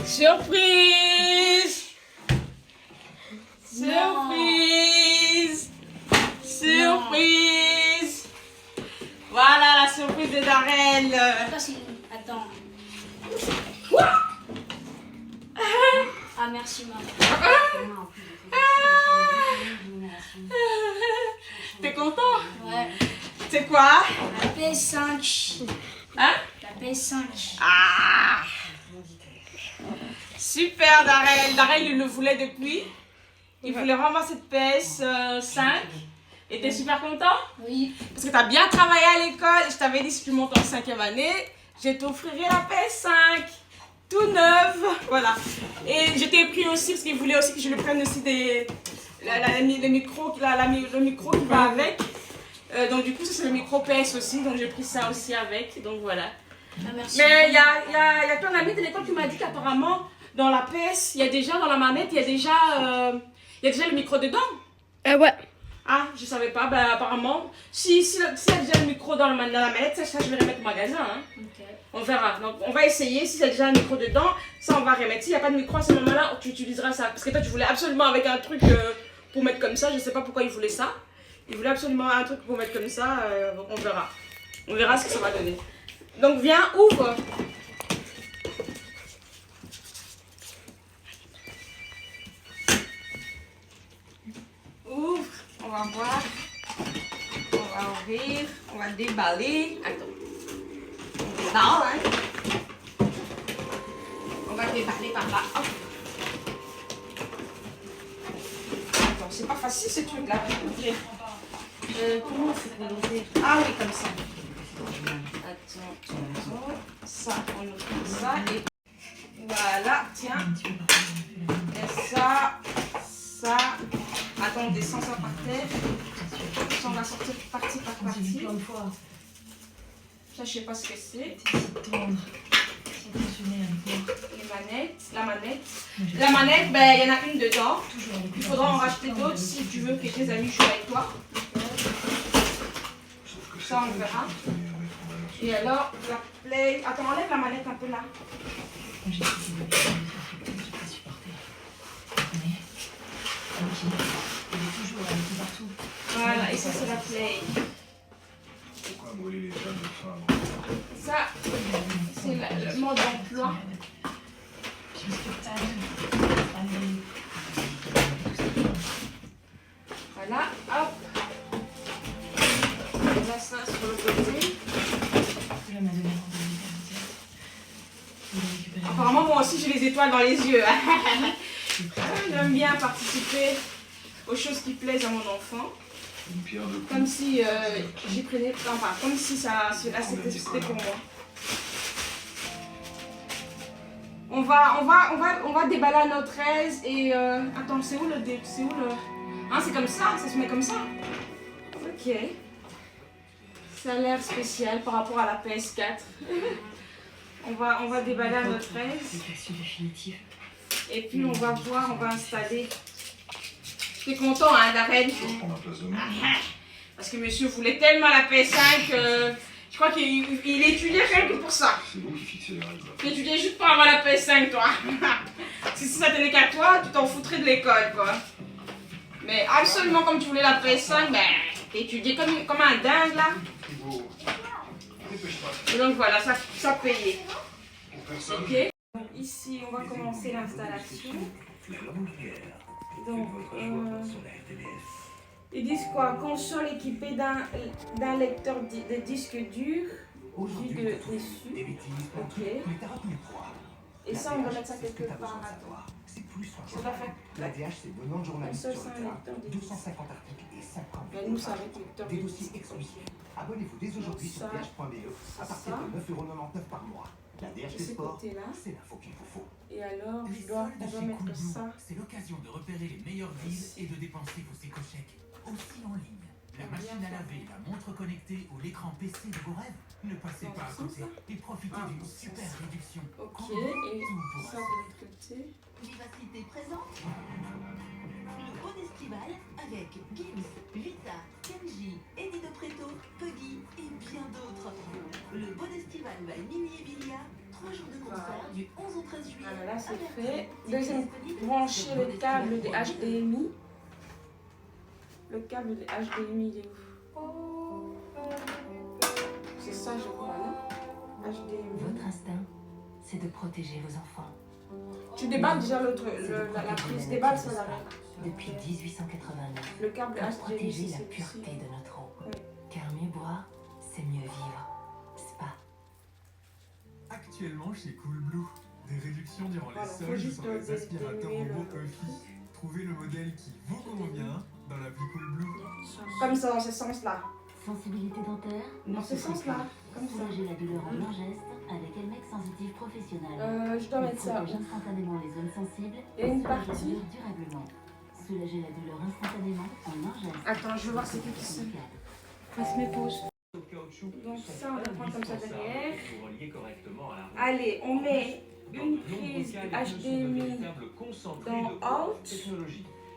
Surprise! Surprise! Surprise! Voilà la surprise de Darel. Attends. Ah merci maman. T'es content? Ouais. C'est quoi? La PS5. Hein? La PS5. Ah! Super Darel. Darel il le voulait depuis. Il voulait vraiment cette PS5. Et t'es super content? Oui. Parce que t'as bien travaillé à l'école. Je t'avais dit si tu montes en 5e année, je t'offrirai la PS5. Tout neuf. Voilà. Et je t'ai pris aussi parce qu'il voulait aussi que je le prenne aussi le micro qui va avec. Donc du coup ça c'est le micro PS aussi. Donc j'ai pris ça aussi avec. Donc voilà. Ah, merci. Mais il y a ton ami de l'école qui m'a dit qu'apparemment dans la PS, il y a déjà dans la manette, il y a déjà le micro dedans. Ouais. Ah, je savais pas. Ben apparemment, si y a déjà le micro dans la manette, ça je vais remettre au magasin. Hein. Ok. On verra. Donc on va essayer. Si y a déjà un micro dedans, ça on va remettre. S'il n'y a pas de micro à ce moment-là, tu utiliseras ça. Parce que toi tu voulais absolument avec un truc pour mettre comme ça. Je sais pas pourquoi il voulait ça. Il voulait absolument un truc pour mettre comme ça. Donc on verra. On verra ce que ça va donner. Donc viens, ouvre. Ouvre, on va voir. On va ouvrir, on va déballer. Attends. On déballe, hein. On va déballer par là. Hop. Attends, c'est pas facile ce truc-là pour ouvrir. Comment on fait pour l'ouvrir? Ah oui, comme ça. Attends. Ça, on ouvre ça et voilà, tiens. Et ça. Attends, on descend ça par terre. Ça, on va sortir partie par partie. Ça, je sais pas ce que c'est. La manette, ben, il y en a une dedans. Il faudra en racheter d'autres si tu veux que tes amis jouent avec toi. Ça, on verra. Et alors, la play. Attends, enlève la manette un peu là. Voilà, et ça c'est la play. Ça, c'est le mode d'emploi. Voilà, hop. On a ça sur le côté. Apparemment, moi aussi j'ai les étoiles dans les yeux. J'aime bien participer aux choses qui plaisent à mon enfant. Comme si j'y prenais, enfin, comme si ça, c'était pour moi. On va déballer à notre aise et attends, c'est où le Ah, c'est comme ça se met comme ça. Ok. Ça a l'air spécial par rapport à la PS4. On va déballer à notre aise. Et puis on va voir, on va installer. T'es content, hein, Darren? Parce que monsieur voulait tellement la PS5 je crois qu'il étudiait rien que pour ça. C'est vous qui fixez les règles. Tu étudiais juste pour avoir la PS5, toi. Si ça tenait qu'à toi, tu t'en foutrais de l'école, quoi. Mais absolument comme tu voulais la PS5, ben, t'étudiais comme un dingue, là. Et donc voilà, ça payait. Ok. Ici, on va commencer l'installation. Donc, ils disent quoi? Console équipée d'un lecteur de disque dur vu dessus. Ok. Et ça, on va mettre ça quelque part. Ça va faire. L'ADH, c'est 90 journalistes Console, sur c'est le un terrain, lecteur de disque. 250 articles et 50 Mais nous, ça va être lecteur des de dossiers disque. exclusifs. Abonnez-vous dès aujourd'hui sur Ça, dh.be à partir de 9,99 € par mois. La DH Et des ce sports, côté-là. c'est l'info qu'il vous faut. Et alors, Les je dois soldes chez mettre Coolblue, ça. c'est l'occasion de repérer les meilleurs deals et de dépenser vos éco-chèques. Aussi en ligne. La machine à laver, la montre connectée ou l'écran PC de vos rêves. Ne passez pas à côté et profitez d'une super réduction. Ok, Coolblue, et tout pour ça de l'autre côté. Vivacité présente le Pod Estival avec Gibbs, Vita, Kenji, Eddie de Preto, Puggy et bien d'autres. Le Pod Estival by Mini et Bilia, 3 jours de concert du 11 au 13 juillet. Voilà, là c'est Averti. fait. Ticket Deuxième, disponible brancher sur le Modestia câble des Live. HDMI. Le câble des HDMI, il est où? C'est ça, je crois, non? HDMI. Votre instinct, c'est de protéger vos enfants. Tu déballes déjà la prise, déballe ça là. Depuis 1889, Le câble pour HDMI, protéger la c'est pureté ici. de notre eau. Oui. Car mieux boire, c'est mieux vivre. Spa. Actuellement chez Coolblue, des réductions durant les Voilà, faut soldes juste sur les aspirateurs diminuer le- robots Eufy. Trouvez le modèle qui vous convient dans l'appli Coolblue. Comme ça, dans ce sens-là. Sensibilité dentaire, Dans ce sens-là. Comme ça. soulager la douleur en un geste avec Elmex sensitif professionnel. Je dois Il mettre ça. protège instantanément les zones sensibles Il y a une et soulage la partie. douleur durablement. Soulager la douleur instantanément en un geste. Attends, je veux voir c'est qui se fasse mes pauses. Donc ça, on va prendre comme ça derrière. Allez, on met une prise HDMI dans Out.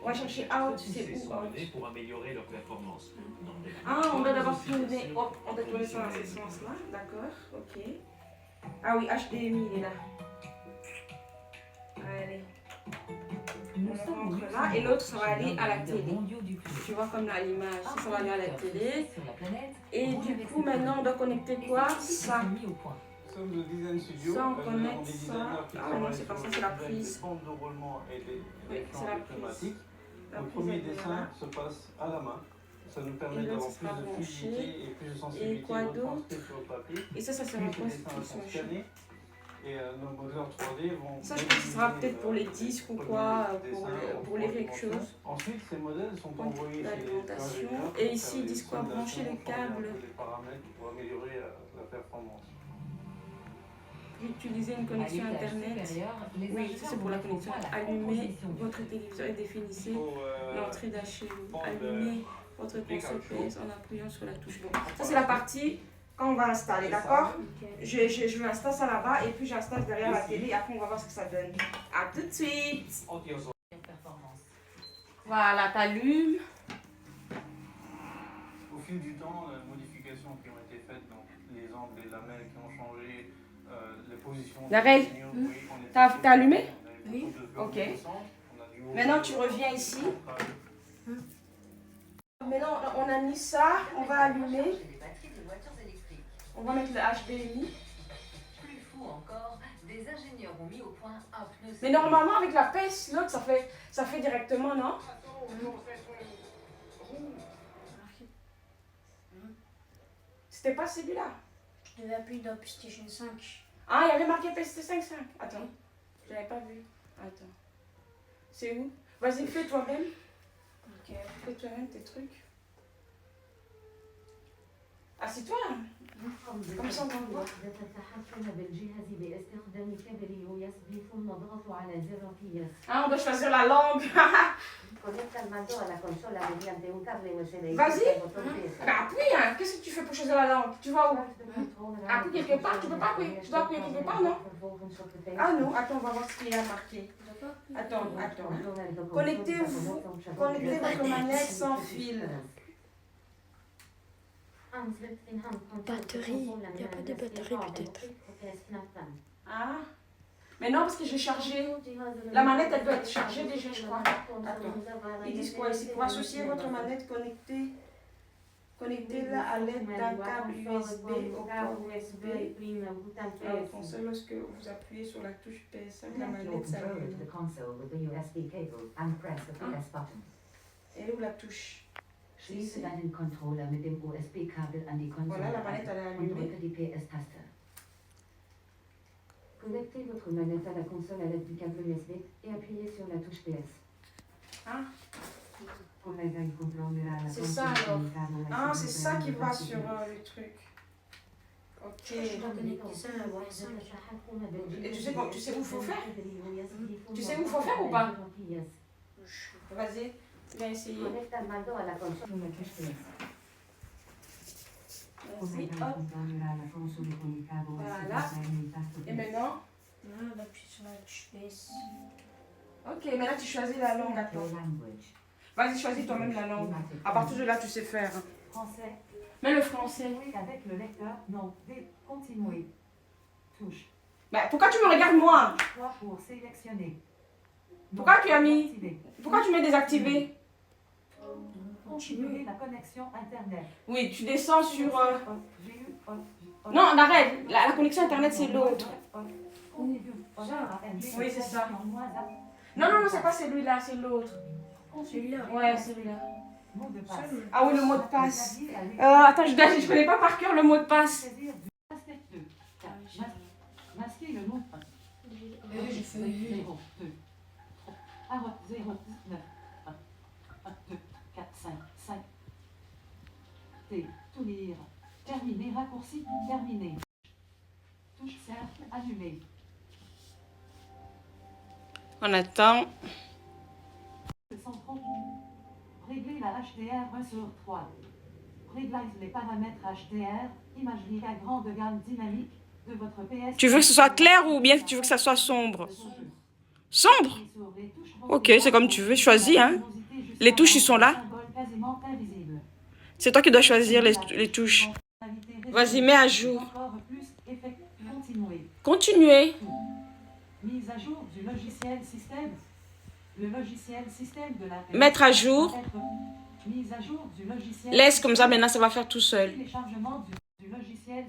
On va chercher Out, c'est où Out? pour améliorer leur performance. Ah, on doit d'abord tourner. Hop, on doit tourner ça dans ce sens-là. D'accord, ok. Ah oui, HDMI, il est là. Allez. On rentre là et l'autre, ça va aller à la télé. Tu vois comme là l'image, ça va aller à la télé. Et du coup, maintenant, on doit connecter quoi? Ça. Nous sommes le Design Studio. Ça, on nous avons connecte des ça. designers qui Ah non, travaillent c'est pas ça, sur c'est la des prise. pentes de roulement et des Oui, plans c'est la prise. automatiques. La Le prise, premier elle est dessin là. se passe à la main. Ça nous Et permet l'autre, d'avoir ce plus sera de branché. fluidité et plus de sensibilité quoi d'autre? retranscrite sur le papier. Et ça sera Plus quoi les ce dessins qui sont sont scannés et nos modèles 3D vont. Ça, je pense que ce sera peut-être pour les disques ou quoi, pour les quelque chose. Ensuite, ces modèles sont Pour envoyés chez les l'alimentation. ingénieurs Et pour ici, faire ils des disent quoi? Brancher les simulations, former un câbles. peu les paramètres pour améliorer la performance. Utiliser une connexion Internet. Oui, ça c'est pour la connexion. Allumez votre téléviseur et définissez l'entrée d'HDMI. Allumez votre console PS en appuyant sur la touche. Bon, ça c'est la partie quand on va installer, d'accord? Je vais installer ça là-bas et puis j'installe derrière la télé et après on va voir ce que ça donne. A tout de suite! Voilà, t'allumes. Au fil du temps, les modifications qui ont été faites, donc les angles des lamelles qui ont changé, les positions. Darrell, des signaux, oui, on était t'as sur- allumé? on avait Oui. beaucoup de Ok. descentes, on a du haut- Maintenant tu reviens ici. Maintenant on a mis ça, on va allumer. On va mettre le HDMI. Plus fou encore, des ingénieurs ont mis au point un pneu. Mais normalement avec la PS, l'autre ça fait directement, non? C'était pas celui-là. Je devais appuyer dans PlayStation 5. Ah, il y avait marqué PS5. Attends, j'avais pas vu. Attends. C'est où? Vas-y, fais toi-même. Ok. Fais toi-même tes trucs. Assieds-toi. Comme ça on va voir. Ah, on doit choisir la langue. Vas-y. Bah, appuie, hein. Qu'est-ce que tu fais pour choisir la langue? Tu vas où? Appuie quelque part, tu peux pas appuyer. Tu dois appuyer quelque part, non? Ah non, attends, on va voir ce qu'il y a marqué. Attends. Connectez votre manette sans fil. Batterie, il n'y a pas de batterie peut-être. Ah. Mais non, parce que j'ai chargé. La manette, elle doit être chargée déjà, je crois. Attends. Ils disent quoi ici? Pour associer votre manette, connectez-la à l'aide d'un câble USB au port USB. Enfin, c'est lorsque vous appuyez sur la touche PS5, la manette s'allume. Et où la touche? Ici. Voilà, la manette elle est allumée. Connectez votre manette à la console à l'aide du câble USB et appuyez sur la touche PS. Ah. C'est ça alors. Ah, c'est ça qui va sur le truc. Ok. Je dois connecter ça à la PS5. Et tu sais où il faut faire? Tu sais où il faut faire ou pas? Vas-y, viens essayer. Conecta el mando a la console con la touche PS. Vas-y, hop. Voilà. Et maintenant? Là, on appuie sur la touche PS. Ok, maintenant tu choisis la langue. Attends. Vas-y, choisis toi-même la langue. À partir de là, tu sais faire. Français. Mais le français. Avec le lecteur, non, continuez. Touche. Bah, pourquoi tu me regardes moi? Choix pour sélectionner. Pourquoi tu as mis? Activé. Pourquoi tu mets désactivé? Configurer la connexion internet. Oui, tu descends sur... GU off. Non, on arrête. La connexion internet, c'est l'autre. Oui, c'est ça. Non, non, non, c'est pas celui-là, c'est l'autre. Celui-là. Ouais, celui-là. Mot de passe. Ah oui, le mot de passe. Attends, je connais pas par cœur le mot de passe. Masquer le mot. J'ai fait 0, 2, 3, 0, 9, 1, 2, 4, 5, 5. T, tout lire. Terminé, raccourci, terminé. Touche cercle, allumé. On attend. Centraux. Régler la HDR 1 sur 3. Réglage les paramètres HDR, imagerie à grande gamme dynamique de votre PS. Tu veux que ce soit clair ou bien que tu veux que ça soit sombre? Sombre? Ok, c'est comme tu veux, choisis, hein. Les touches, ils sont là. C'est toi qui dois choisir les touches. Vas-y, mets à jour. Continuer. Mise à jour du logiciel système. Le logiciel système de la Mettre à jour. Mise à jour du logiciel. Laisse comme ça, maintenant ça va faire tout seul. Téléchargement du logiciel.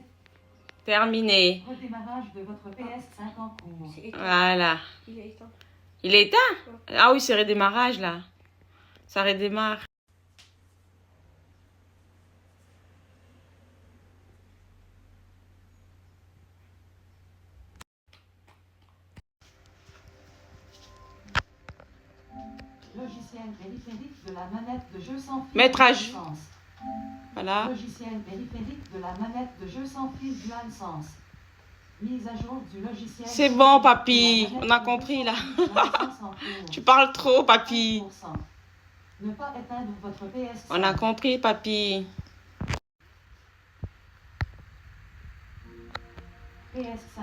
Terminé. Redémarrage de votre PS5 en cours. Voilà. Il est éteint. Il est éteint? Ah oui, c'est redémarrage là. Ça redémarre. Logiciel périphérique de la manette de jeu sans fil. Mettre à dual jour. sense. Voilà. Logiciel périphérique de la manette de jeu sans fil dual sense. Mise à jour du logiciel. C'est bon, papy. On a compris là. Tu parles trop, papy. Ne pas éteindre votre PS. On a compris, papy. PS5.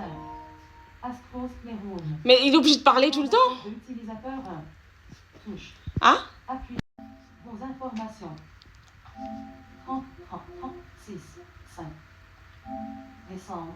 Astrosclérose. Mais il est obligé de parler tout le temps. De l'utilisateur 1. Touche. Hein? Appuyez. Vos informations. 30, 30, 36, 5. Décembre.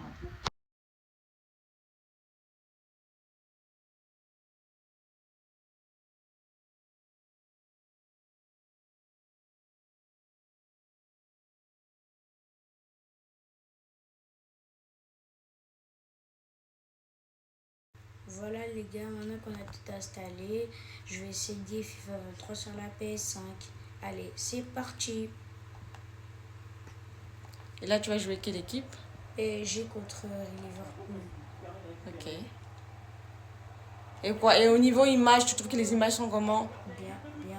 Voilà les gars, maintenant qu'on a tout installé, je vais essayer FIFA 23 sur la PS5. Allez, c'est parti. Et là, tu vas jouer quelle équipe? PSG contre Liverpool. Ok. Et quoi? Et au niveau image, tu trouves que les images sont comment? Bien, bien.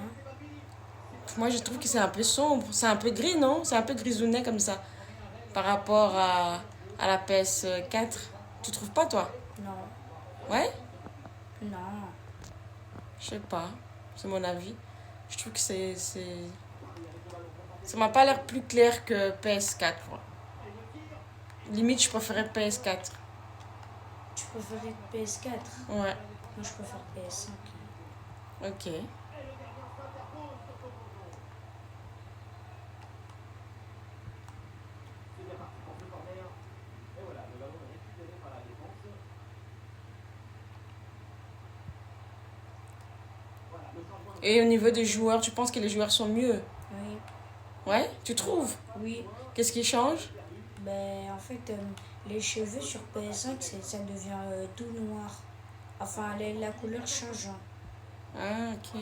Moi, je trouve que c'est un peu sombre. C'est un peu gris, non? C'est un peu grisounet comme ça. Par rapport à la PS4. Tu trouves pas, toi? Non, Ouais? non. Je sais pas. C'est mon avis. Je trouve que c'est... Ça m'a pas l'air plus clair que PS4, moi. Limite, je préférais PS4. Tu préférais PS4? Ouais. Moi, je préfère PS5. Ok. Et au niveau des joueurs, tu penses que les joueurs sont mieux? Oui, Ouais? Tu trouves? oui. Qu'est-ce qui change? Ben, en fait, les cheveux sur PS5, ça devient tout noir. Enfin, la couleur change. Ah, ok.